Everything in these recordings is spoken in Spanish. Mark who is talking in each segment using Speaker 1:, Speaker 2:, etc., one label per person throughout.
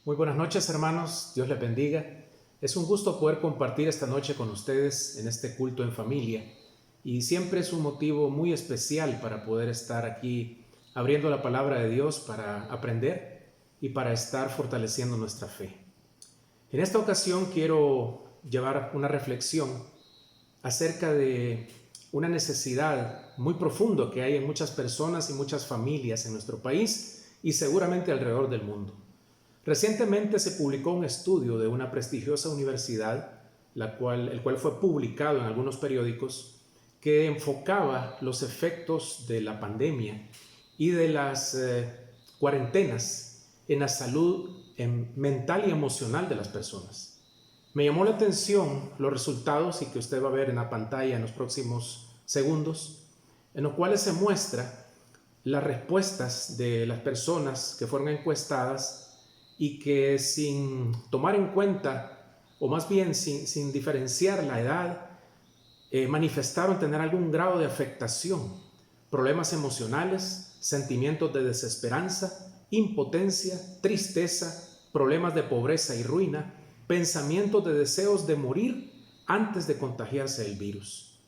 Speaker 1: Muy buenas noches, hermanos. Dios les bendiga. Es un gusto poder compartir esta noche con ustedes en este culto en familia. Y siempre es un motivo muy especial para poder estar aquí abriendo la palabra de Dios para aprender y para estar fortaleciendo nuestra fe. En esta ocasión quiero llevar una reflexión acerca de una necesidad muy profunda que hay en muchas personas y muchas familias en nuestro país y seguramente alrededor del mundo. Recientemente se publicó un estudio de una prestigiosa universidad, el cual fue publicado en algunos periódicos, que enfocaba los efectos de la pandemia y de las cuarentenas en la salud mental y emocional de las personas. Me llamó la atención los resultados y que usted va a ver en la pantalla en los próximos segundos, en los cuales se muestra las respuestas de las personas que fueron encuestadas y que sin tomar en cuenta, o más bien sin diferenciar la edad, manifestaron tener algún grado de afectación, problemas emocionales, sentimientos de desesperanza, impotencia, tristeza, problemas de pobreza y ruina, pensamientos de deseos de morir antes de contagiarse del virus.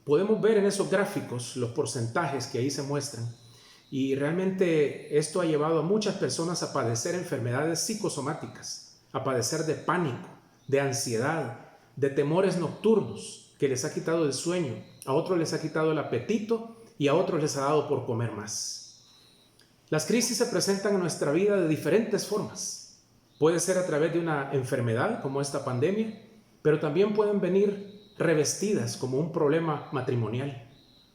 Speaker 1: Podemos ver en esos gráficos los porcentajes que ahí se muestran. Y realmente esto ha llevado a muchas personas a padecer enfermedades psicosomáticas, a padecer de pánico, de ansiedad, de temores nocturnos que les ha quitado el sueño, a otros les ha quitado el apetito y a otros les ha dado por comer más. Las crisis se presentan en nuestra vida de diferentes formas. Puede ser a través de una enfermedad como esta pandemia, pero también pueden venir revestidas como un problema matrimonial,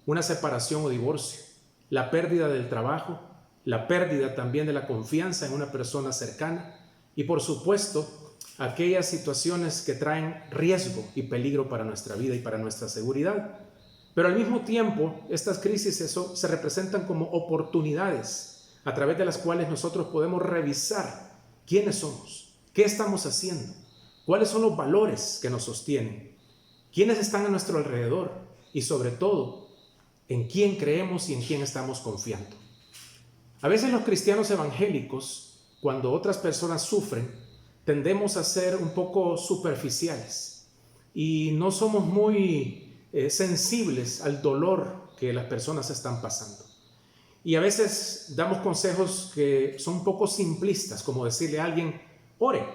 Speaker 1: una separación o divorcio, la pérdida del trabajo, la pérdida también de la confianza en una persona cercana y por supuesto aquellas situaciones que traen riesgo y peligro para nuestra vida y para nuestra seguridad. Pero al mismo tiempo estas crisis se representan como oportunidades a través de las cuales nosotros podemos revisar quiénes somos, qué estamos haciendo, cuáles son los valores que nos sostienen, quiénes están a nuestro alrededor y sobre todo en quién creemos y en quién estamos confiando. A veces los cristianos evangélicos, cuando otras personas sufren, tendemos a ser un poco superficiales y no somos muy sensibles al dolor que las personas están pasando. Y a veces damos consejos que son un poco simplistas, como decirle a alguien, ore,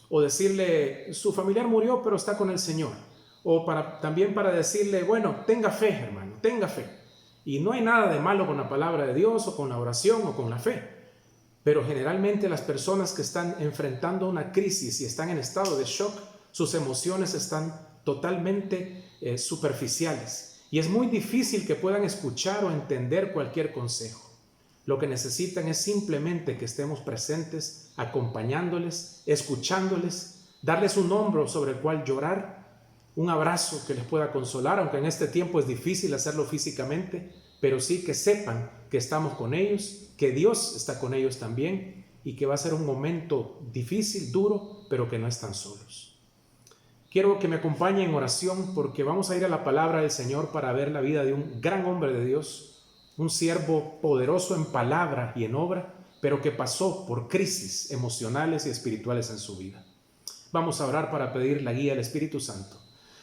Speaker 1: o decirle, su familiar murió pero está con el Señor, o también para decirle, bueno, tenga fe, hermano, tenga fe. Y no hay nada de malo con la palabra de Dios o con la oración o con la fe. Pero generalmente las personas que están enfrentando una crisis y están en estado de shock, sus emociones están totalmente superficiales. Y es muy difícil que puedan escuchar o entender cualquier consejo. Lo que necesitan es simplemente que estemos presentes, acompañándoles, escuchándoles, darles un hombro sobre el cual llorar, un abrazo que les pueda consolar, aunque en este tiempo es difícil hacerlo físicamente, pero sí que sepan que estamos con ellos, que Dios está con ellos también y que va a ser un momento difícil, duro, pero que no están solos. Quiero que me acompañen en oración porque vamos a ir a la palabra del Señor para ver la vida de un gran hombre de Dios, un siervo poderoso en palabra y en obra, pero que pasó por crisis emocionales y espirituales en su vida. Vamos a orar para pedir la guía del Espíritu Santo.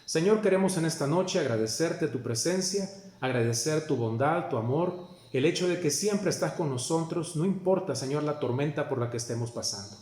Speaker 1: Señor, queremos en esta noche agradecerte tu presencia, agradecer tu bondad, tu amor, el hecho de que siempre estás con nosotros, no importa, Señor, la tormenta por la que estemos pasando.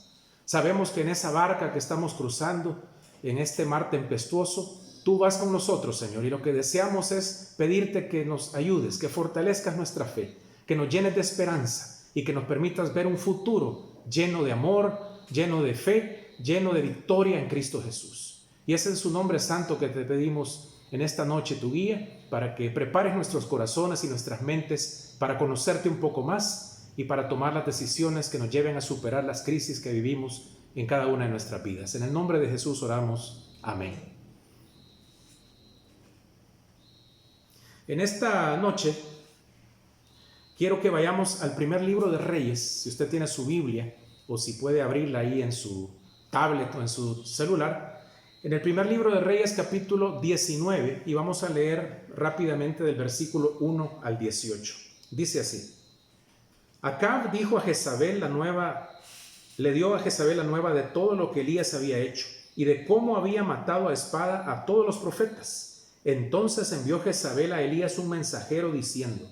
Speaker 1: Sabemos que en esa barca que estamos cruzando, en este mar tempestuoso, tú vas con nosotros, Señor, y lo que deseamos es pedirte que nos ayudes, que fortalezcas nuestra fe, que nos llenes de esperanza y que nos permitas ver un futuro lleno de amor, lleno de fe, lleno de victoria en Cristo Jesús. Y es en su nombre santo que te pedimos en esta noche tu guía para que prepares nuestros corazones y nuestras mentes para conocerte un poco más y para tomar las decisiones que nos lleven a superar las crisis que vivimos en cada una de nuestras vidas. En el nombre de Jesús oramos. Amén. En esta noche quiero que vayamos al primer libro de Reyes. Si usted tiene su Biblia o si puede abrirla ahí en su tablet o en su celular, en el primer libro de Reyes, capítulo 19, y vamos a leer rápidamente del versículo 1 al 18. Dice así: Acab dijo a Jezabel, la nueva le dio a Jezabel la nueva de todo lo que Elías había hecho y de cómo había matado a espada a todos los profetas. Entonces envió Jezabel a Elías un mensajero diciendo: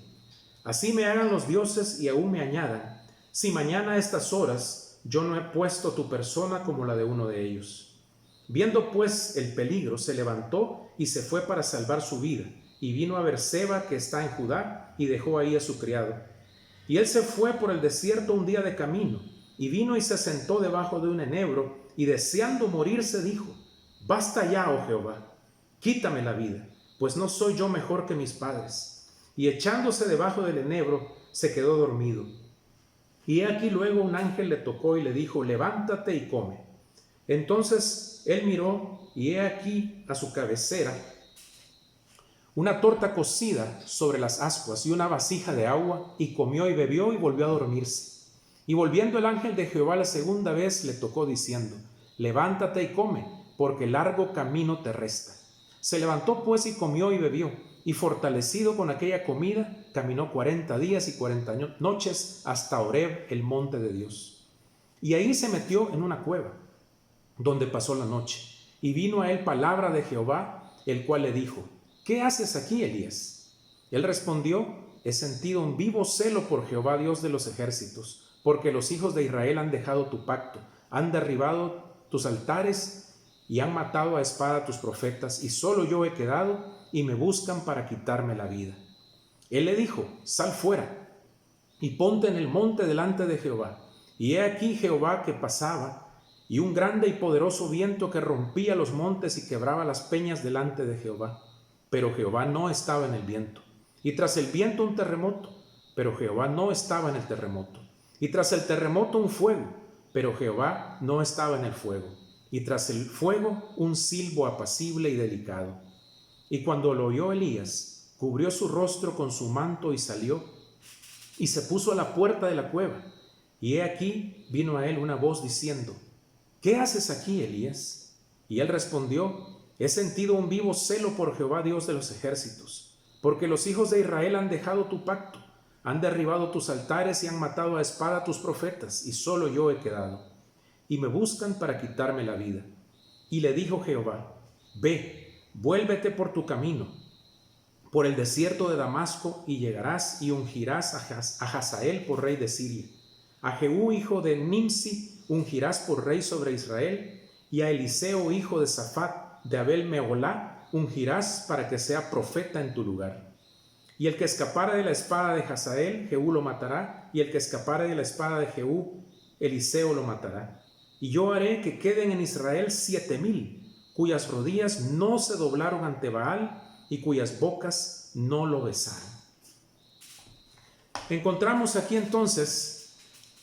Speaker 1: así me hagan los dioses y aún me añadan, si mañana a estas horas yo no he puesto tu persona como la de uno de ellos. Viendo pues el peligro, se levantó y se fue para salvar su vida, y vino a Berseba, que está en Judá, y dejó ahí a su criado. Y él se fue por el desierto un día de camino, y vino y se sentó debajo de un enebro, y deseando morirse dijo: basta ya, oh Jehová, quítame la vida, pues no soy yo mejor que mis padres. Y echándose debajo del enebro, se quedó dormido. Y he aquí luego un ángel le tocó y le dijo: levántate y come. Entonces él miró, y he aquí a su cabecera una torta cocida sobre las ascuas y una vasija de agua, y comió y bebió y volvió a dormirse. Y volviendo el ángel de Jehová la segunda vez le tocó diciendo: levántate y come, porque largo camino te resta. Se levantó pues y comió y bebió, y fortalecido con aquella comida, caminó 40 días y 40 noches hasta Horeb, el monte de Dios. Y ahí se metió en una cueva, donde pasó la noche. Y vino a él palabra de Jehová, el cual le dijo: ¿qué haces aquí, Elías? Él respondió: he sentido un vivo celo por Jehová, Dios de los ejércitos, porque los hijos de Israel han dejado tu pacto, han derribado tus altares y han matado a espada a tus profetas, y solo yo he quedado, y me buscan para quitarme la vida. Él le dijo: sal fuera y ponte en el monte delante de Jehová. Y he aquí Jehová que pasaba, y un grande y poderoso viento que rompía los montes y quebraba las peñas delante de Jehová. Pero Jehová no estaba en el viento. Y tras el viento un terremoto, pero Jehová no estaba en el terremoto. Y tras el terremoto un fuego, pero Jehová no estaba en el fuego. Y tras el fuego un silbo apacible y delicado. Y cuando lo oyó Elías, cubrió su rostro con su manto y salió, y se puso a la puerta de la cueva. Y he aquí vino a él una voz diciendo: ¿qué haces aquí, Elías? Y él respondió: he sentido un vivo celo por Jehová, Dios de los ejércitos, porque los hijos de Israel han dejado tu pacto, han derribado tus altares y han matado a espada a tus profetas, y solo yo he quedado, y me buscan para quitarme la vida. Y le dijo Jehová: ve, vuélvete por tu camino, por el desierto de Damasco, y llegarás y ungirás a Hazael por rey de Siria. A Jehú, hijo de Nimsi, ungirás por rey sobre Israel, y a Eliseo, hijo de Safat, de Abel-Meholá, ungirás para que sea profeta en tu lugar. Y el que escapare de la espada de Hazael, Jehú lo matará, y el que escapare de la espada de Jehú, Eliseo lo matará. Y yo haré que queden en Israel 7,000, cuyas rodillas no se doblaron ante Baal, y cuyas bocas no lo besaron. Encontramos aquí entonces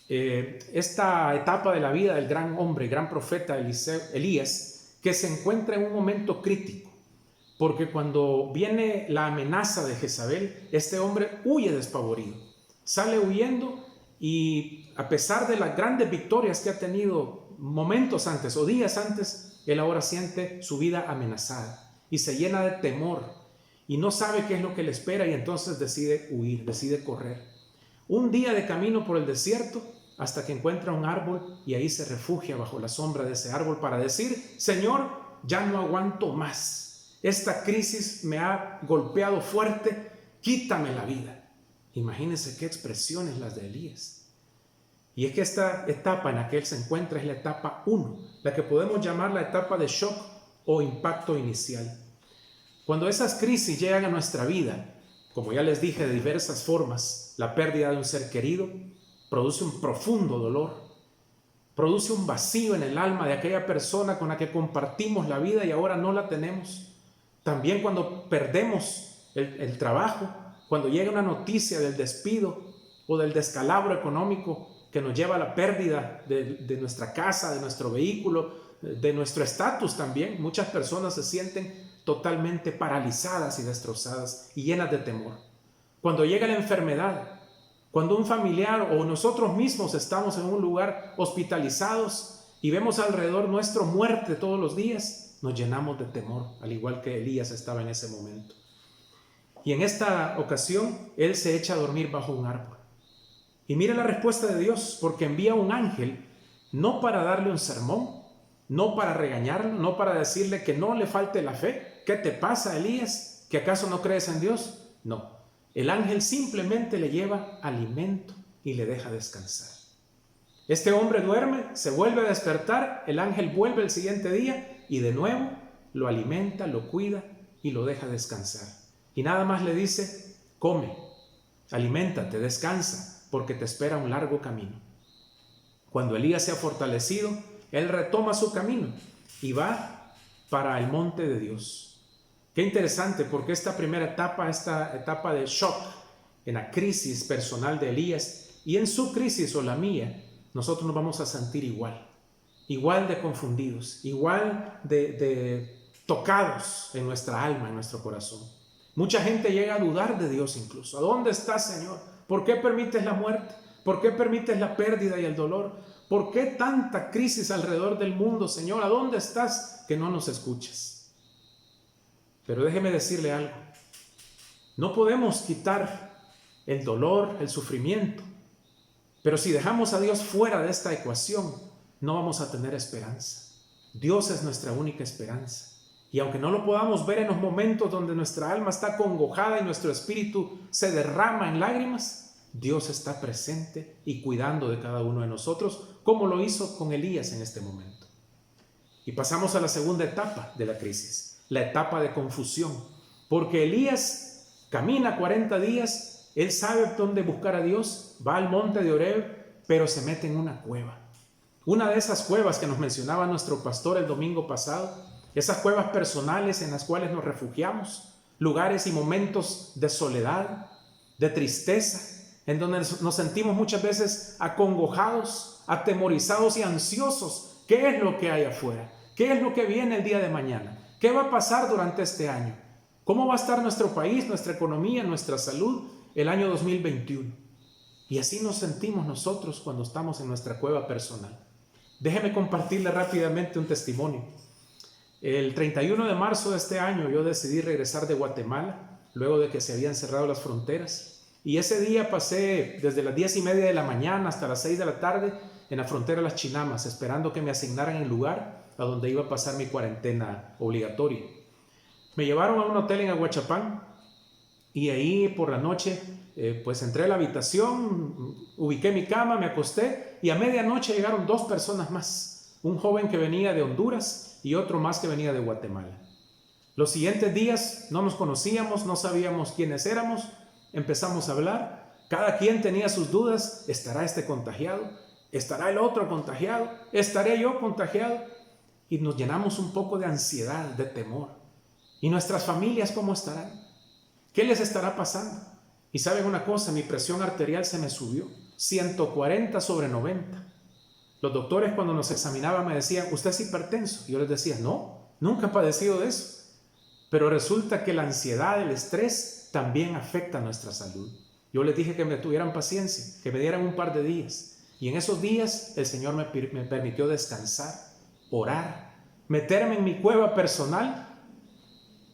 Speaker 1: esta etapa de la vida del gran hombre, gran profeta Elías, que se encuentra en un momento crítico, porque cuando viene la amenaza de Jezabel, este hombre huye despavorido, sale huyendo, y a pesar de las grandes victorias que ha tenido momentos antes o días antes, él ahora siente su vida amenazada y se llena de temor y no sabe qué es lo que le espera, y entonces decide huir, decide correr. Un día de camino por el desierto, hasta que encuentra un árbol, y ahí se refugia bajo la sombra de ese árbol para decir: Señor, ya no aguanto más, esta crisis me ha golpeado fuerte, quítame la vida. Imagínense qué expresiones las de Elías. Y es que esta etapa en la que él se encuentra es la etapa 1, la que podemos llamar la etapa de shock o impacto inicial. Cuando esas crisis llegan a nuestra vida, como ya les dije, de diversas formas, la pérdida de un ser querido produce un profundo dolor, produce un vacío en el alma de aquella persona con la que compartimos la vida y ahora no la tenemos. También cuando perdemos el trabajo, cuando llega una noticia del despido o del descalabro económico que nos lleva a la pérdida de nuestra casa, de nuestro vehículo, de nuestro estatus también. Muchas personas se sienten totalmente paralizadas y destrozadas y llenas de temor. Cuando llega la enfermedad, cuando un familiar o nosotros mismos estamos en un lugar hospitalizados y vemos alrededor nuestro muerte todos los días, nos llenamos de temor, al igual que Elías estaba en ese momento. Y en esta ocasión, él se echa a dormir bajo un árbol. Y mira la respuesta de Dios, porque envía un ángel no para darle un sermón, no para regañarlo, no para decirle que no le falte la fe. ¿Qué te pasa, Elías? ¿Que acaso no crees en Dios? No, el ángel simplemente le lleva alimento y le deja descansar. Este hombre duerme, se vuelve a despertar, el ángel vuelve el siguiente día y de nuevo lo alimenta, lo cuida y lo deja descansar. Y nada más le dice: come, aliméntate, descansa, porque te espera un largo camino. Cuando Elías se ha fortalecido, él retoma su camino y va para el monte de Dios. Qué interesante, porque esta etapa de shock, en la crisis personal de Elías y en su crisis o la mía, nosotros nos vamos a sentir igual de confundidos, igual de tocados en nuestra alma, en nuestro corazón. Mucha gente llega a dudar de Dios incluso. ¿A dónde estás, Señor? ¿Por qué permites la muerte? ¿Por qué permites la pérdida y el dolor? ¿Por qué tanta crisis alrededor del mundo, Señor? ¿A dónde estás que no nos escuchas? Pero déjeme decirle algo. No podemos quitar el dolor, el sufrimiento. Pero si dejamos a Dios fuera de esta ecuación, no vamos a tener esperanza. Dios es nuestra única esperanza. Y aunque no lo podamos ver en los momentos donde nuestra alma está congojada y nuestro espíritu se derrama en lágrimas, Dios está presente y cuidando de cada uno de nosotros, como lo hizo con Elías en este momento. Y pasamos a la segunda etapa de la crisis, la etapa de confusión. Porque Elías camina 40 días, él sabe dónde buscar a Dios, va al monte de Horeb, pero se mete en una cueva. Una de esas cuevas que nos mencionaba nuestro pastor el domingo pasado, esas cuevas personales en las cuales nos refugiamos, lugares y momentos de soledad, de tristeza, en donde nos sentimos muchas veces acongojados, atemorizados y ansiosos. ¿Qué es lo que hay afuera? ¿Qué es lo que viene el día de mañana? ¿Qué va a pasar durante este año? ¿Cómo va a estar nuestro país, nuestra economía, nuestra salud el año 2021? Y así nos sentimos nosotros cuando estamos en nuestra cueva personal. Déjeme compartirle rápidamente un testimonio. El 31 de marzo de este año yo decidí regresar de Guatemala, luego de que se habían cerrado las fronteras. Y ese día pasé desde las 10:30 de la mañana hasta las 6 de la tarde en la frontera de Las Chinamas, esperando que me asignaran el lugar a donde iba a pasar mi cuarentena obligatoria. Me llevaron a un hotel en Aguachapán y ahí por la noche pues entré a la habitación, ubiqué mi cama, me acosté y a medianoche llegaron 2 personas más. Un joven que venía de Honduras y otro más que venía de Guatemala. Los siguientes días no nos conocíamos, no sabíamos quiénes éramos, empezamos a hablar, cada quien tenía sus dudas. ¿Estará este contagiado? ¿Estará el otro contagiado? ¿Estaré yo contagiado? Y nos llenamos un poco de ansiedad, de temor. ¿Y nuestras familias cómo estarán? ¿Qué les estará pasando? Y saben una cosa, mi presión arterial se me subió, 140/90. Los doctores cuando nos examinaban me decían: ¿usted es hipertenso? Y yo les decía: no, nunca he padecido de eso. Pero resulta que la ansiedad, el estrés también afecta a nuestra salud. Yo les dije que me tuvieran paciencia, que me dieran un par de días. Y en esos días el Señor me permitió descansar, orar, meterme en mi cueva personal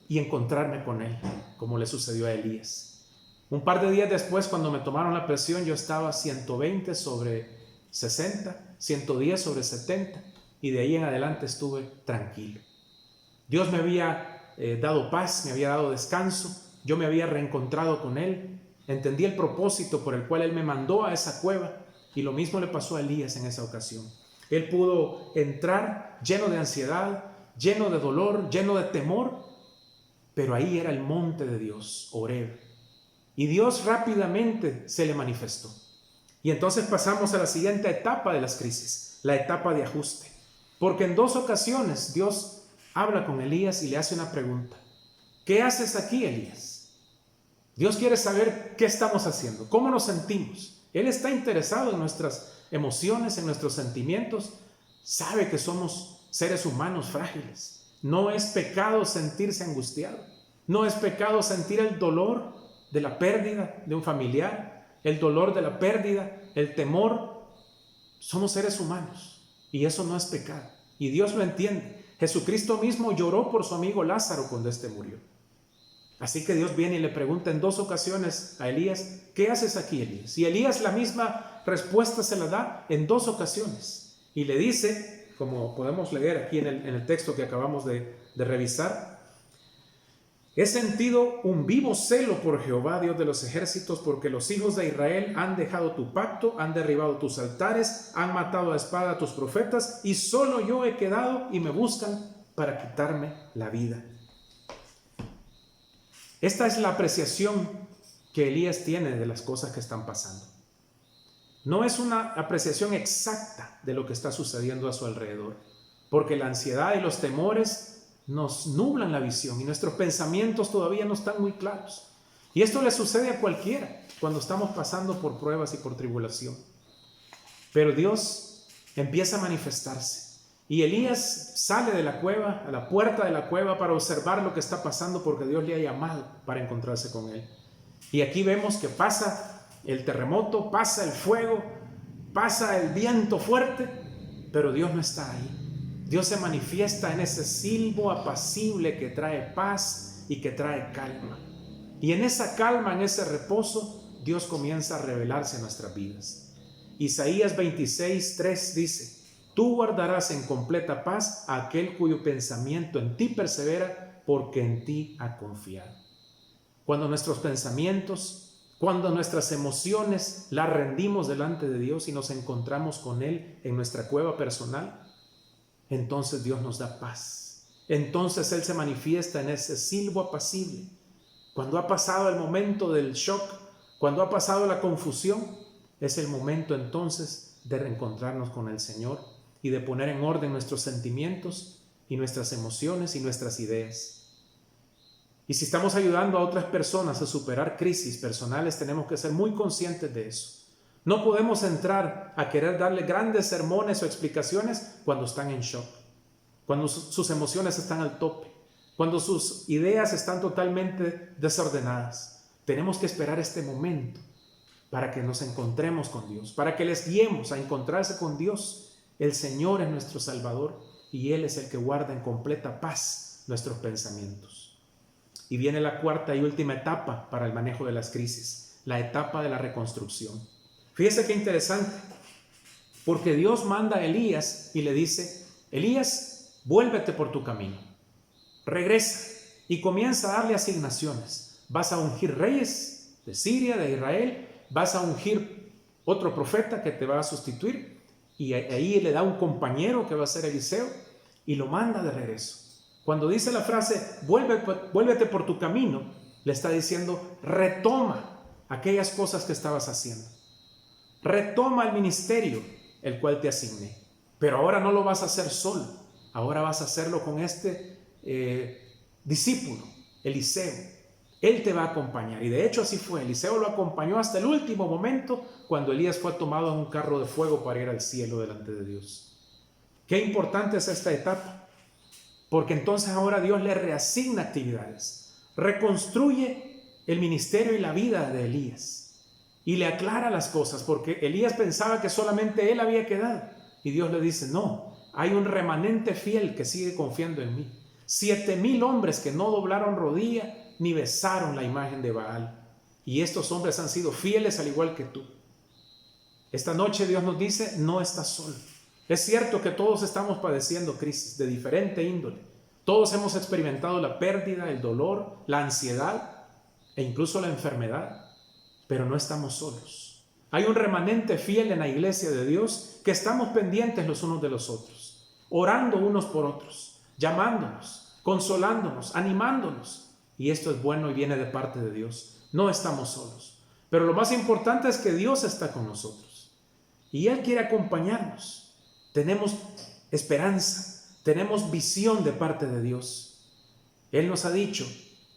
Speaker 1: y encontrarme con Él, como le sucedió a Elías. Un par de días después, cuando me tomaron la presión, yo estaba 120/60, 110/70, y de ahí en adelante estuve tranquilo. Dios me había dado paz, me había dado descanso, yo me había reencontrado con Él, entendí el propósito por el cual Él me mandó a esa cueva, y lo mismo le pasó a Elías en esa ocasión. Él pudo entrar lleno de ansiedad, lleno de dolor, lleno de temor, pero ahí era el monte de Dios, Horeb, y Dios rápidamente se le manifestó. Y entonces pasamos a la siguiente etapa de las crisis, la etapa de ajuste, porque en 2 ocasiones Dios habla con Elías y le hace una pregunta: ¿qué haces aquí, Elías? Dios quiere saber qué estamos haciendo, cómo nos sentimos. Él está interesado en nuestras emociones, en nuestros sentimientos. Sabe que somos seres humanos frágiles. No es pecado sentirse angustiado. No es pecado sentir el dolor de la pérdida de un familiar, el dolor de la pérdida, el temor. Somos seres humanos y eso no es pecado. Y Dios lo entiende. Jesucristo mismo lloró por su amigo Lázaro cuando éste murió. Así que Dios viene y le pregunta en 2 ocasiones a Elías: ¿qué haces aquí, Elías? Y Elías la misma respuesta se la da en 2 ocasiones. Y le dice, como podemos leer aquí en el texto que acabamos de revisar: he sentido un vivo celo por Jehová, Dios de los ejércitos, porque los hijos de Israel han dejado tu pacto, han derribado tus altares, han matado a espada a tus profetas, y solo yo he quedado y me buscan para quitarme la vida. Esta es la apreciación que Elías tiene de las cosas que están pasando. No es una apreciación exacta de lo que está sucediendo a su alrededor, porque la ansiedad y los temores nos nublan la visión y nuestros pensamientos todavía no están muy claros. Y esto le sucede a cualquiera cuando estamos pasando por pruebas y por tribulación. Pero Dios empieza a manifestarse. Y Elías sale de la cueva, a la puerta de la cueva, para observar lo que está pasando, porque Dios le ha llamado para encontrarse con él. Y aquí vemos que pasa el terremoto, pasa el fuego, pasa el viento fuerte, pero Dios no está ahí. Dios se manifiesta en ese silbo apacible que trae paz y que trae calma. Y en esa calma, en ese reposo, Dios comienza a revelarse en nuestras vidas. Isaías 26:3 dice: tú guardarás en completa paz a aquel cuyo pensamiento en ti persevera, porque en ti ha confiado. Cuando nuestros pensamientos, cuando nuestras emociones las rendimos delante de Dios y nos encontramos con Él en nuestra cueva personal, entonces Dios nos da paz. Entonces Él se manifiesta en ese silbo apacible. Cuando ha pasado el momento del shock, cuando ha pasado la confusión, es el momento entonces de reencontrarnos con el Señor y de poner en orden nuestros sentimientos y nuestras emociones y nuestras ideas. Y si estamos ayudando a otras personas a superar crisis personales, tenemos que ser muy conscientes de eso. No podemos entrar a querer darle grandes sermones o explicaciones cuando están en shock, cuando sus emociones están al tope, cuando sus ideas están totalmente desordenadas. Tenemos que esperar este momento para que nos encontremos con Dios, para que les guiemos a encontrarse con Dios. El Señor es nuestro Salvador y Él es el que guarda en completa paz nuestros pensamientos. Y viene la cuarta y última etapa para el manejo de las crisis, la etapa de la reconstrucción. Fíjese qué interesante, porque Dios manda a Elías y le dice: Elías, vuélvete por tu camino, regresa, y comienza a darle asignaciones. Vas a ungir reyes de Siria, de Israel, vas a ungir otro profeta que te va a sustituir, y ahí le da un compañero que va a ser Eliseo, y lo manda de regreso. Cuando dice la frase vuélvete por tu camino, le está diciendo: retoma aquellas cosas que estabas haciendo. Retoma el ministerio el cual te asigné. Pero ahora no lo vas a hacer solo. Ahora vas a hacerlo con este discípulo, Eliseo. Él te va a acompañar. Y de hecho así fue. Eliseo lo acompañó hasta el último momento, cuando Elías fue tomado en un carro de fuego para ir al cielo delante de Dios. Qué importante es esta etapa, porque entonces ahora Dios le reasigna actividades. Reconstruye el ministerio y la vida de Elías. Y le aclara las cosas, porque Elías pensaba que solamente él había quedado. Y Dios le dice: no, hay un remanente fiel que sigue confiando en mí. 7,000 hombres que no doblaron rodilla ni besaron la imagen de Baal. Y estos hombres han sido fieles al igual que tú. Esta noche Dios nos dice: no estás solo. Es cierto que todos estamos padeciendo crisis de diferente índole. Todos hemos experimentado la pérdida, el dolor, la ansiedad e incluso la enfermedad. Pero no estamos solos. Hay un remanente fiel en la iglesia de Dios que estamos pendientes los unos de los otros, orando unos por otros, llamándonos, consolándonos, animándonos. Y esto es bueno y viene de parte de Dios. No estamos solos. Pero lo más importante es que Dios está con nosotros y Él quiere acompañarnos. Tenemos esperanza, tenemos visión de parte de Dios. Él nos ha dicho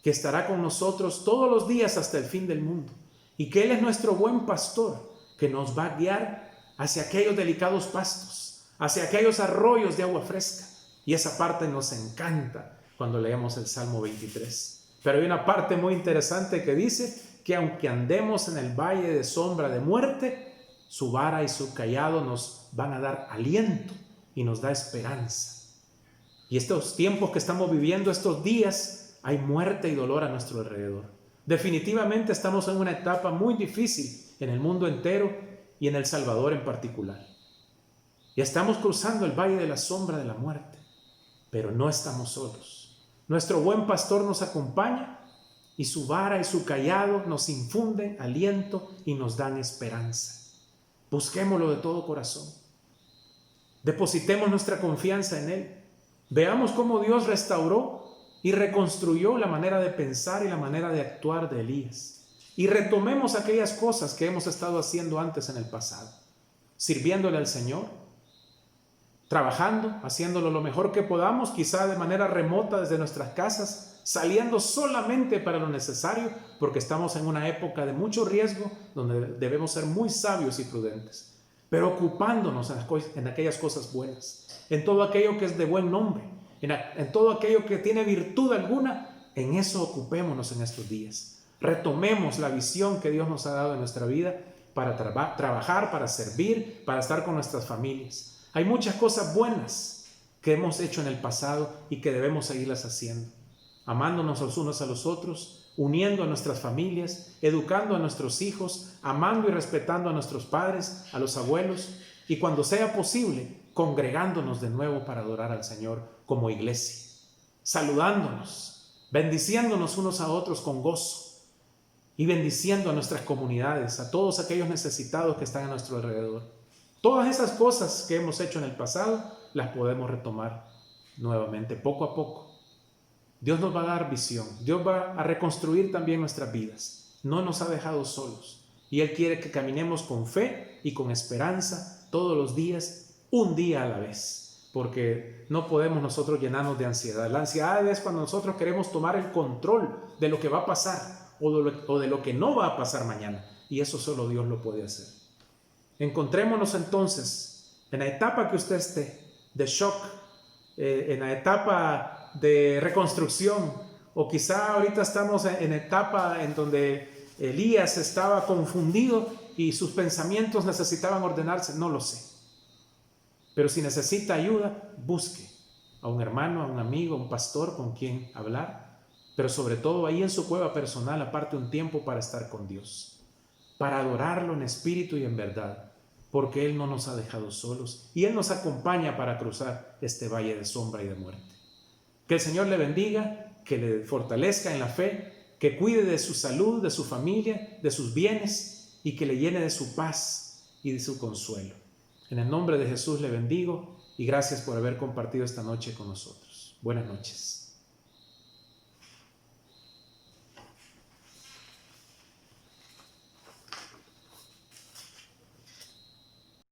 Speaker 1: que estará con nosotros todos los días hasta el fin del mundo. Y que Él es nuestro buen pastor, que nos va a guiar hacia aquellos delicados pastos, hacia aquellos arroyos de agua fresca. Y esa parte nos encanta cuando leemos el Salmo 23. Pero hay una parte muy interesante que dice que aunque andemos en el valle de sombra de muerte, su vara y su cayado nos van a dar aliento y nos da esperanza. Y estos tiempos que estamos viviendo, estos días, hay muerte y dolor a nuestro alrededor. Definitivamente estamos en una etapa muy difícil en el mundo entero y en El Salvador en particular. y estamos cruzando el valle de la sombra de la muerte, pero no estamos solos. Nuestro buen pastor nos acompaña y su vara y su cayado nos infunden aliento y nos dan esperanza. Busquémoslo de todo corazón. Depositemos nuestra confianza en Él. Veamos cómo Dios restauró y reconstruyó la manera de pensar y la manera de actuar de Elías. Y retomemos aquellas cosas que hemos estado haciendo antes en el pasado, sirviéndole al Señor, trabajando, haciéndolo lo mejor que podamos, quizá de manera remota desde nuestras casas, saliendo solamente para lo necesario, porque estamos en una época de mucho riesgo donde debemos ser muy sabios y prudentes, pero ocupándonos en aquellas cosas buenas, en todo aquello que es de buen nombre, en todo aquello que tiene virtud alguna. En eso ocupémonos en estos días. Retomemos la visión que Dios nos ha dado en nuestra vida para trabajar, para servir, para estar con nuestras familias. Hay muchas cosas buenas que hemos hecho en el pasado y que debemos seguirlas haciendo, amándonos los unos a los otros, uniendo a nuestras familias, educando a nuestros hijos, amando y respetando a nuestros padres, a los abuelos, y cuando sea posible, congregándonos de nuevo para adorar al Señor como iglesia, saludándonos, bendiciéndonos unos a otros con gozo y bendiciendo a nuestras comunidades, a todos aquellos necesitados que están a nuestro alrededor. Todas esas cosas que hemos hecho en el pasado las podemos retomar nuevamente, poco a poco. Dios nos va a dar visión, Dios va a reconstruir también nuestras vidas. No nos ha dejado solos y Él quiere que caminemos con fe y con esperanza todos los días, un día a la vez, porque no podemos nosotros llenarnos de ansiedad. La ansiedad es cuando nosotros queremos tomar el control de lo que va a pasar o de lo que no va a pasar mañana, y eso solo Dios lo puede hacer. Encontrémonos entonces en la etapa que usted esté, de shock, en la etapa de reconstrucción, o quizá ahorita estamos en la etapa en donde Elías estaba confundido y sus pensamientos necesitaban ordenarse, no lo sé. Pero si necesita ayuda, busque a un hermano, a un amigo, a un pastor con quien hablar, pero sobre todo ahí en su cueva personal aparte un tiempo para estar con Dios, para adorarlo en espíritu y en verdad, porque Él no nos ha dejado solos y Él nos acompaña para cruzar este valle de sombra y de muerte. Que el Señor le bendiga, que le fortalezca en la fe, que cuide de su salud, de su familia, de sus bienes y que le llene de su paz y de su consuelo. En el nombre de Jesús le bendigo y gracias por haber compartido esta noche con nosotros. Buenas noches.